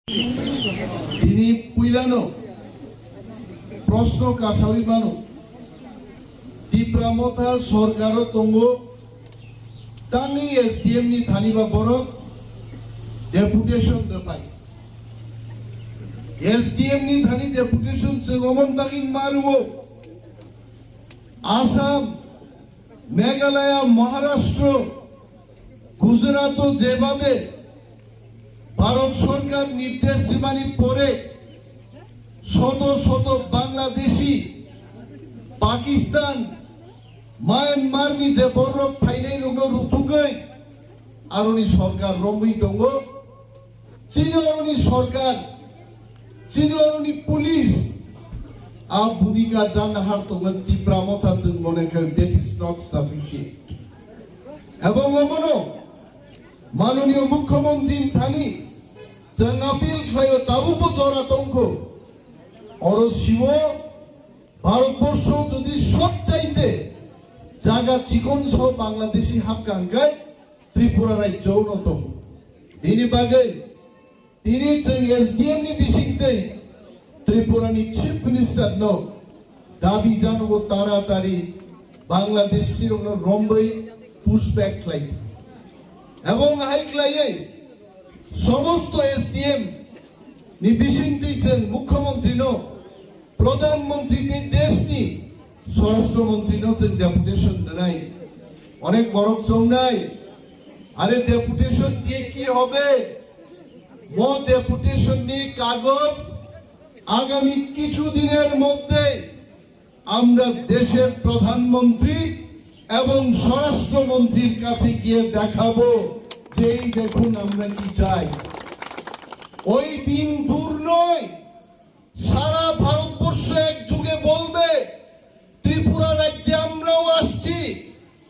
তিনি পুইলানো প্রশ্ন কাছাউই মানো তীব্রামতা সরকারও তঙ্গ তাঙ্গি এসডিএম नि थानिबा बरक डेपुटेशन दफाई एसडीएम नि थानी डेपुटेशन जोगमन बागिन मारुओ आसाम मेघालय महाराष्ट्र गुजरात जेभाবে ভারত সরকার নির্দেশ সীমানি পরে শত শত বাংলাদেশি পাকিস্তান মায়ানমার নি যে বরফ ফাইনাই রোগ রুতুগৈ আরনি সরকার রমই দङ চীনরনি সরকার চীনরনি পুলিশ আ ভূমিকা জানহার দङ তীব্রামতা जों মনেকে দ্যাট ইজ নট সাফিসিয়েন্ট এবং অমনো মাননীয় মুখ্যমন্ত্রী থানি जों আপিল খায়ো তাবুবো জরা দংখো অরসিব ভারতবর্ষ যদি সব চাইতে জায়গা চিকন সহ বাংলাদেশি হাবগাঙ্গায় ত্রিপুরা রাজ্য অন্যতম তিনি বাগে তিনি जों एसडीएम नि बिसिंगते ত্রিপুরানি চিফ মিনিস্টার ন দাবি জানাবো তাড়াতাড়ি বাংলাদেশির রম্বই পুশব্যাক লাই এবং হাইক্লাইয়ে সমস্ত এসডিএম নি বিসিংতি जों মুখ্যমন্ত্রী ন প্রধানমন্ত্রী নি দেশনি স্বরাষ্ট্রমন্ত্রী ন जों ডেপুটেশন নাই অনেক বড় চংনাই আরে ডেপুটেশন দিয়ে কি হবে ও ডেপুটেশন নি কাগজ আগামী কিছু দিনের মধ্যে আমরা দেশের প্রধানমন্ত্রী এবং স্বরাষ্ট্রমন্ত্রীর কাছে গিয়ে দেখাবো যে দেখুন আমরা কি চাই ওই দিন দূর নয় সারা ভারতবর্ষ একযোগে বলবে ত্রিপুরা রাজ্যে আমরাও আসছি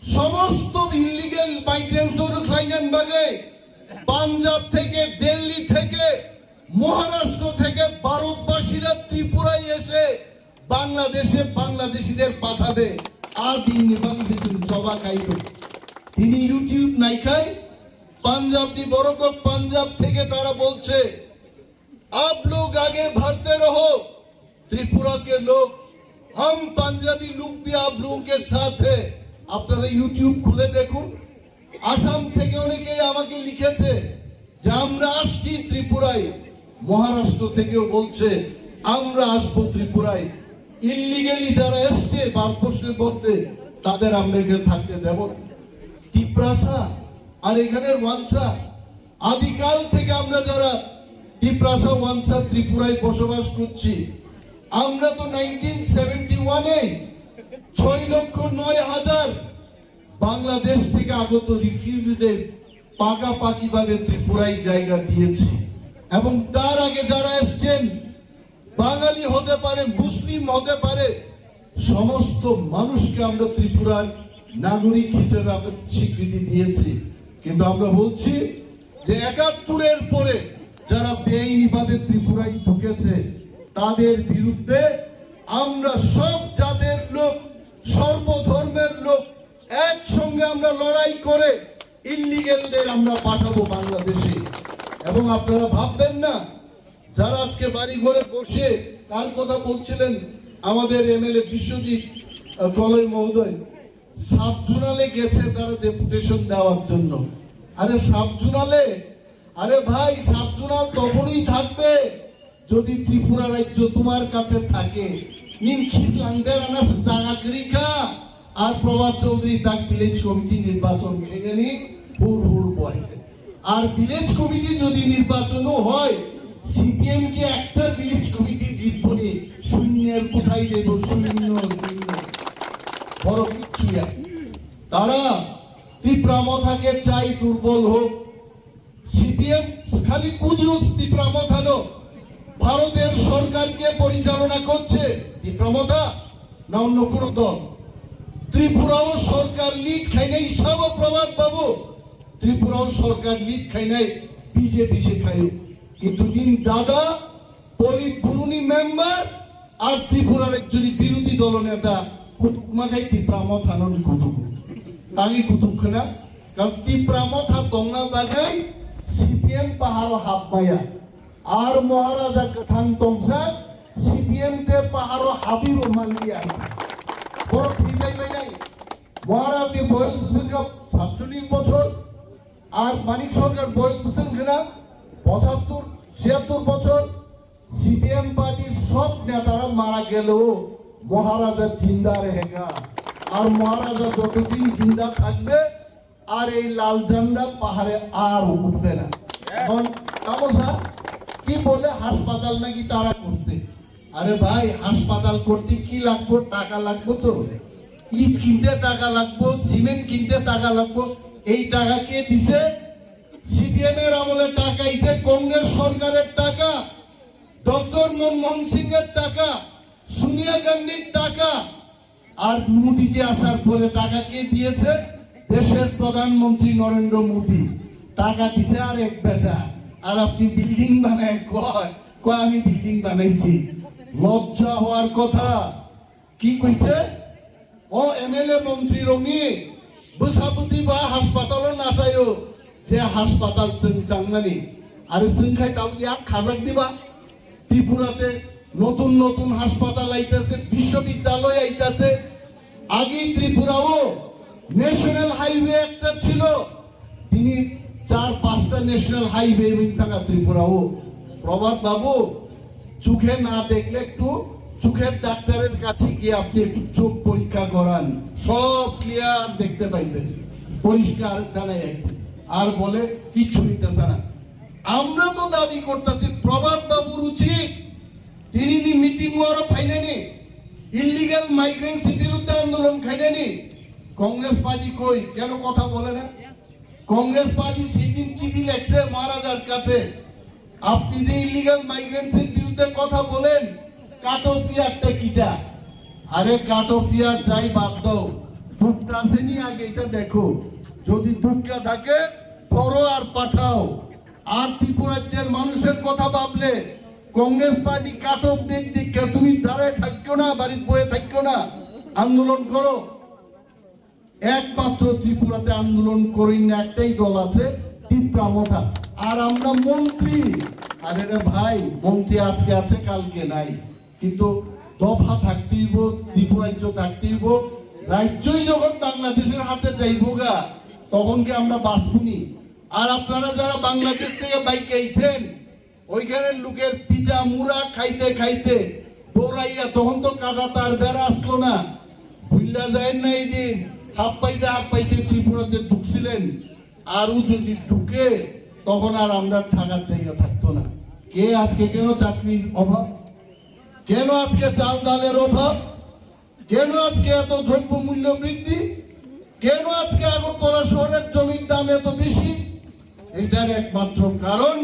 সমস্ত ইলিগাল মাইগ্রেন্টর খাইনান বাগে পাঞ্জাব থেকে দিল্লি থেকে মহারাষ্ট্র থেকে ভারতবাসীরা ত্রিপুরায় এসে বাংলাদেশে বাংলাদেশীদের পাঠাবে आदि निबंधित जबा काइबो তিনি ইউটিউব নাইখাই পাঞ্জাব নি বড়ক পাঞ্জাব থেকে তারা বলছে आप लोग आगे बढ़ते रहो त्रिपुरा के लोग हम पंजाबी लोग भी आप लोगों के साथ है আপনারা ইউটিউব খুলে দেখুন আসাম থেকে অনেকেই আমাকে লিখেছে যে আমরা আসছি ত্রিপুরায় মহারাষ্ট্র থেকেও বলছে আমরা আসবো ত্রিপুরায় ইলিগালি যারা এসছে ভারতবর্ষের মধ্যে তাদের আমরা এখানে থাকতে দেব টিপ্রাসা আর এখানে ওয়ানসা আদিকাল থেকে আমরা যারা টিপ্রাসা ওয়ানসা ত্রিপুরায় বসবাস করছি আমরা তো 1971 এ 6,09,000 বাংলাদেশ থেকে আগত রিফিউজিদের পাকাপাকি ভাবে ত্রিপুরায় জায়গা দিয়েছি এবং তার আগে যারা এসছেন বাঙালি হতে পারে মুসলিম হতে পারে সমস্ত মানুষকে আমরা ত্রিপুরার নাগরিক হিসেবে আমরা স্বীকৃতি দিয়েছি কিন্তু আমরা বলছি যে ৭১ এর পরে যারা বেআইনিভাবে ত্রিপুরায় ঢুকেছে তাদের বিরুদ্ধে আমরা সব জাতের লোক সর্বধর্মের লোক একসঙ্গে আমরা লড়াই করে ইলিগালদের আমরা পাঠাবো বাংলাদেশে এবং আপনারা ভাববেন না যারা আজকে বাড়ি ঘরে বসে কার কথা বলছিলেন আমাদের এমএলএ বিশ্বজিৎ কলই মহোদয় সাবজুনালে গেছে তারা ডেপুটেশন দেওয়ার জন্য আরে সাবজুনালে আরে ভাই সাবজুনাল তখনই থাকবে যদি ত্রিপুরা রাজ্য তোমার কাছে থাকে নিন খিসলাঙ্গের আনাস জাগাগরিকা আর প্রভাত চৌধুরী তাক ভিলেজ কমিটি নির্বাচন ভেঙে নি হুর হুর বইছে আর ভিলেজ কমিটি যদি নির্বাচনও হয় সিপিএম কে একটা ভিলেজ কমিটি জিতবনি শূন্যের কোঠায় দেব শূন্য বড় কিচ্ছু তারা তীব্রামথাকে চাই দুর্বল হোক সিপিএম খালি কুজুস তীব্রামথানো ভারতের সরকারকে পরিচালনা করছে তীব্রামথা না অন্য কোন দল ত্রিপুরাও সরকার লিড খাই নাই সব প্রভাব পাবো ত্রিপুরাও সরকার লিড খাই নাই বিজেপি সে খাই কিন্তু দিন দাদা পলিট ব্যুরোনি মেম্বার আর ত্রিপুরার একজন বিরোধী দলনেতা কুতুকমাগাই তীব্রামথানন কুতুক তালি কুতুকনা কারণ তীব্রামথা দংনা বাগাই সিপিএম পাহাড় হাববায়া আর মহারাজা কথান তংসা সিপিএম তে পাহাড় হাবিব মালিয়া বড় ঠিক নাই মহারাজ বয়স বুঝছেন 47 বছর আর মানিক সরকার বয়স বুঝছেন কিনা 75-76 বছর সিপিএম পার্টির সব নেতারা মারা গেলেও মহারাজা জিন্দা রেহেগা আর মহারাজা যতদিন জিন্দা থাকবে আর এই লাল ঝান্ডা পাহাড়ে আর উঠবে না। এখন তামসা কি বলে হাসপাতাল নাকি তারা করছে। আরে ভাই হাসপাতাল করতে কি লাগবে? টাকা লাগবে তো, ইট কিনতে টাকা লাগবে, সিমেন্ট কিনতে টাকা লাগবে। এই টাকা কে দিছে? সিপিএম এর আমলে টাকা আইছে, কংগ্রেস সরকারের টাকা, ডক্টর মনমোহন সিং এর টাকা, সোনিয়া গান্ধীর টাকা। আর মোদিজি আসার পরে টাকা কে দিয়েছে? দেশের প্রধানমন্ত্রী নরেন্দ্র মোদী টাকা দিছে আর এক বেটা। আর আপনি বিল্ডিং বানায় কয় আমি বিল্ডিং বানাইছি। লজ্জা হওয়ার কথা। কি কইছে? ও এমএলএ মন্ত্রী রঙি বসাপতি বা হাসপাতালও না চাইও যে হাসপাতাল চিন্তাঙ্গানি আরে চিন্তায় তাও এক খাজাক দিবা। ত্রিপুরাতে নতুন নতুন হাসপাতাল আইতেছে, বিশ্ববিদ্যালয় আইতেছে। আগেই ত্রিপুরাও ন্যাশনাল হাইওয়ে একটা ছিল, তিনি 4-5টা ন্যাশনাল হাইওয়ে থাকা ত্রিপুরাও। প্রভাত বাবু চোখে না দেখলে একটু চোখের ডাক্তারের কাছে গিয়ে আপনি একটু চোখ পরীক্ষা করান, সব ক্লিয়ার দেখতে পাইবেন, পরিষ্কার জানাই। আর বলে কিচ্ছু নিতেছে না। আমরা তো দাবি করতেছি প্রভাত বাবুর উচিত তিনি মিটিং ওয়ারও ফাইনানি, ইলিগাল মাইগ্রেন্টসের বিরুদ্ধে আন্দোলন খাইলেনি। কংগ্রেস পার্টি কই কেন কথা বলে না? কংগ্রেস পার্টি সেদিন চিঠি লেখছে মহারাজার কাছে, আপনি যে ইলিগাল মাইগ্রেন্টসের বিরুদ্ধে কথা বলেন, কাট অফ ইয়ারটা কিটা? আরে কাট অফ ইয়ার যাই বাদ দাও, দুঃখটা আসেনি আগে এটা দেখো। যদি দুঃখটা থাকে ধরো আর পাঠাও। আর ত্রিপুরাজ্যের মানুষের কথা ভাবলে কংগ্রেস পার্টি কাট অফ দিকে তুমি দাঁড়ায় থাকো না, বাড়ির বয়ে থাকো না, আন্দোলন করো। একমাত্র ত্রিপুরাতে আন্দোলন করি না একটাই দল আছে, তীব্রামঠা। আর আমরা মন্ত্রী, আরে রে ভাই মন্ত্রী আজকে আছে কালকে নাই, কিন্তু দফা থাকতেইব, ত্রিপুরাজ্য থাকতেইব। রাজ্যই যখন বাংলাদেশের হাতে যাইব গা তখন কি আমরা বাঁচবনি? আর আপনারা যারা বাংলাদেশ থেকে বাইকে আইছেন ওইখানে লোকের পিঠা মুড়া খাইতে খাইতে দৌড়াইয়া, তখন তো কাটা তার বেড়া আসলো না, ভুল্লা যায় না। এই দিন হাফ পাইতে ত্রিপুরাতে ঢুকছিলেন, আরও যদি ঢুকে তখন আর আমরা থাকার জায়গা থাকতো না। কে আজকে কেন চাকরির অভাব? কেন আজকে চাল ডালের অভাব? কেন আজকে এত দ্রব্য মূল্য বৃদ্ধি? কেন আজকে আগরতলা শহরের জমির দাম এত বেশি? এটার একমাত্র কারণ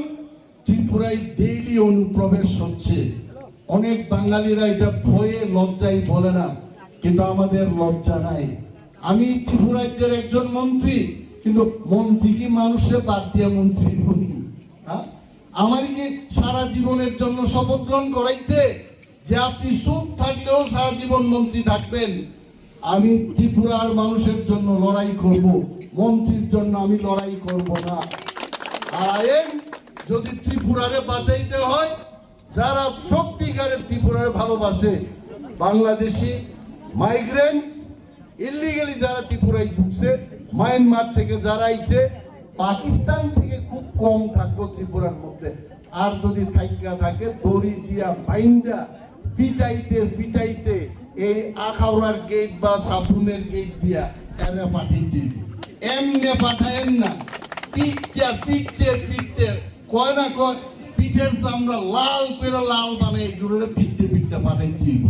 ত্রিপুরায় ডেইলি অনুপ্রবেশ হচ্ছে। অনেক বাঙালিরা এটা ভয়ে লজ্জায় বলে না, কিন্তু আমাদের লজ্জা নাই। আমি ত্রিপুরাজ্যের একজন মন্ত্রী, কিন্তু মন্ত্রী কি মানুষে বাদ দিয়ে মন্ত্রী বলি? আমার কি সারা জীবনের জন্য শপথ গ্রহণ করাইতে যে আপনি চুপ থাকলেও সারা জীবন মন্ত্রী থাকবেন? আমি ত্রিপুরার মানুষের জন্য লড়াই করব, মন্ত্রীর জন্য আমি লড়াই করব না। আর যদি ত্রিপুরারে বাঁচাইতে হয়, যারা সত্যিকারের ত্রিপুরারে ভালোবাসে, বাংলাদেশি মাইগ্রেন্ট ইলিগালি যারা ত্রিপুরায় ঢুকছে, মায়ানমার থেকে যারা আইছে, পাকিস্তান থেকে খুব কম থাকবো ত্রিপুরার মধ্যে। আর যদি থাইকা থাকে দড়ি দিয়া বাইন্দা ফিটাইতে এই আখাউড়ার গেট বা সাবরুমের গেট দিয়া এরা পাঠিয়ে দিবি। এমনি পাঠায়েন না, ফিটতে কয় না কয় পিঠের চামড়া লাল করে লাল বানাই ফিটতে পাঠাই দিব।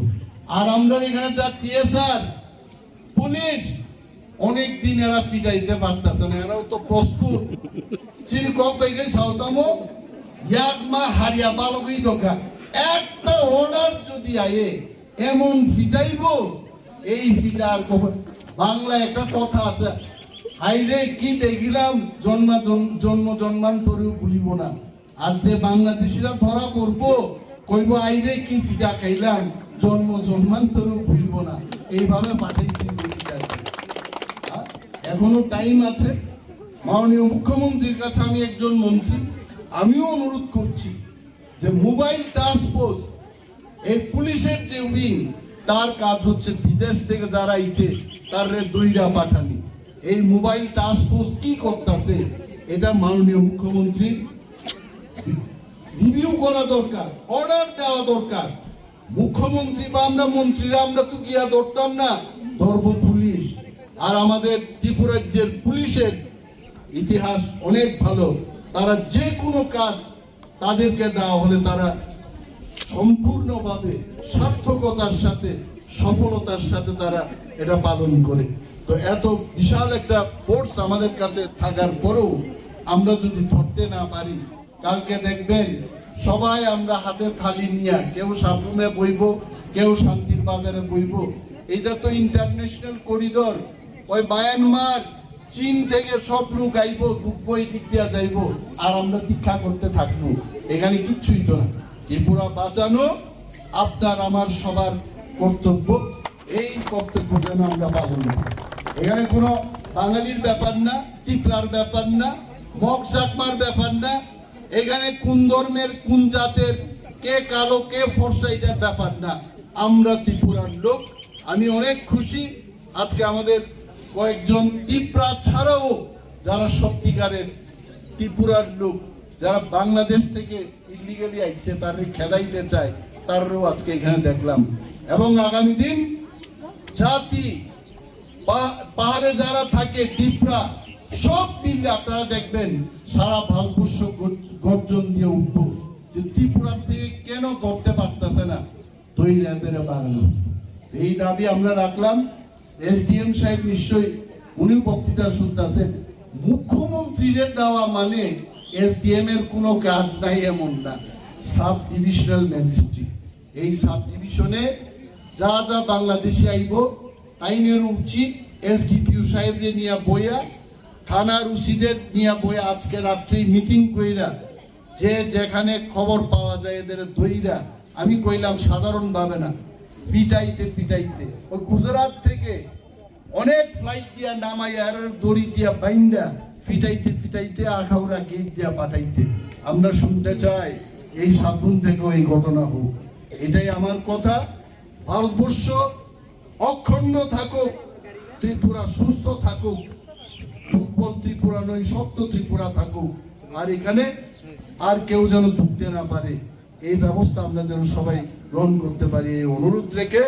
আর আমরা এখানে যা টিএসআর পুলিশ অনেক দিন এরা ফিটাইতে পারতেছে না, এরাও তো প্রস্তুত। চিরকক বাইকে সাউতামো এক মা হারিয়া বালকই দরকার, একটা অর্ডার যদি আয়ে এমন ফিটাইব, এই ফিটার বাংলা একটা কথা আছে, হাইরে কি দেখিলাম জন্মান্তরেও ভুলিব না। আর যে বাংলাদেশিরা ধরা করবো কইব আইরে কি ফিটা খাইলাম, জন্মান্তরেও ভুলিব না। এইভাবে পাঠাইতে এখনো টাইম আছে। মাননীয় মুখ্যমন্ত্রীর কাছে আমি একজন মন্ত্রী, আমিও অনুরোধ করছি যে মোবাইল টাস্ক ফোর্স, এই পুলিশের যে উইং, তার কাজ হচ্ছে বিদেশ থেকে যারা আইছে তারে দইরা পাঠানি। এই মোবাইল টাস্ক ফোর্স কি করতেছে এটা মাননীয় মুখ্যমন্ত্রী রিভিউ করা দরকার, অর্ডার দেওয়া দরকার। মুখ্যমন্ত্রী বা আমরা মন্ত্রীরা আমরা তো গিয়া ধরতাম না, ধরব পুলিশ। আর আমাদের ত্রিপুরা রাজ্যের পুলিশের ইতিহাস অনেক ভালো, তারা যে কোনো কাজ তাদেরকে দেওয়া হলে তারা সম্পূর্ণভাবে সার্থকতার সাথে সফলতার সাথে তারা এটা পালন করে। তো এত বিশাল একটা ফোর্স আমাদের কাছে থাকার পরেও আমরা যদি ধরতে না পারি, কালকে দেখবেন সবাই আমরা হাতে খালি নিয়ে কেউ সাবরুমে বইব, কেউ শান্তির বাজারে বইব। এটা তো ইন্টারন্যাশনাল করিডোর, ওই মায়ানমার চীন থেকে সব লোক আইব, দুব্বই দিক দিয়া যাইব, আর আমরা ভিক্ষা করতে থাকবো। এখানে কিচ্ছুই তো না। ত্রিপুরা বাঁচানো আপনার আমার সবার কর্তব্য, এই কর্তব্য যেন আমরা পালন করি। এখানে কোনো বাঙালির ব্যাপার না, ত্রিপুরার ব্যাপার না, মগ চাকমার ব্যাপার না, এখানে কোন ধর্মের কোন জাতের কে কালো কে ফর্সা এটার ব্যাপার না। আমরা ত্রিপুরার লোক। আমি অনেক খুশি আজকে আমাদের কয়েকজন ত্রিপুরা ছাড়াও যারা সত্যিকারের ত্রিপুরার লোক, যারা বাংলাদেশ থেকে ইলিগালি আইছে তাদের খেলাইতে চায়, তারও আজকে এখানে দেখলাম। এবং আগামী দিন জাতি পাহাড়ে যারা থাকে ত্রিপুরা সব মিলে আপনারা দেখবেন সারা ভারতবর্ষ গর্জন দিয়ে উঠব যে ত্রিপুরা থেকে কেন করতে পারতেছে না তৈরি বাঙালি। এই দাবি আমরা রাখলাম। এসডিএম সাহেব নিশ্চয়ই উনি বক্তৃতা শুনতেছেন। মুখ্যমন্ত্রীদের দেওয়া মানে এসডিএম এর কোনো কাজ নাই এমন না, সাব ডিভিশনাল ম্যাজিস্ট্রেট। এই সাব ডিভিশনে যা যা বাংলাদেশে আইব আইনের উচিত এসডিপিও সাহেবরে নিয়ে বইয়া, থানার উচিদের নিয়ে বইয়া, আজকে রাত্রি মিটিং কইরা যে যেখানে খবর পাওয়া যায় এদের দইরা, আমি কইলাম সাধারণ ভাবে না, পিটাইতে পিটাইতে ওই গুজরাট থেকে অনেক ফ্লাইট দিয়া নামাইয়া আর দড়ি দিয়া বাইন্দা ফিটাইতে ফিটাইতে আখাউড়া গেট দিয়া পাঠাইতে। আমরা শুনতে চাই এই সাবরুম থেকেও এই ঘটনা হোক, এটাই আমার কথা। ভারতবর্ষ অখণ্ড থাকুক, ত্রিপুরা সুস্থ থাকুক, দুর্বল ত্রিপুরা নয় শক্ত ত্রিপুরা থাকুক, আর এখানে আর কেউ যেন ঢুকতে না পারে, এই ব্যবস্থা আমরা যেন সবাই গ্রহণ করতে পারি, এই অনুরোধ রেখে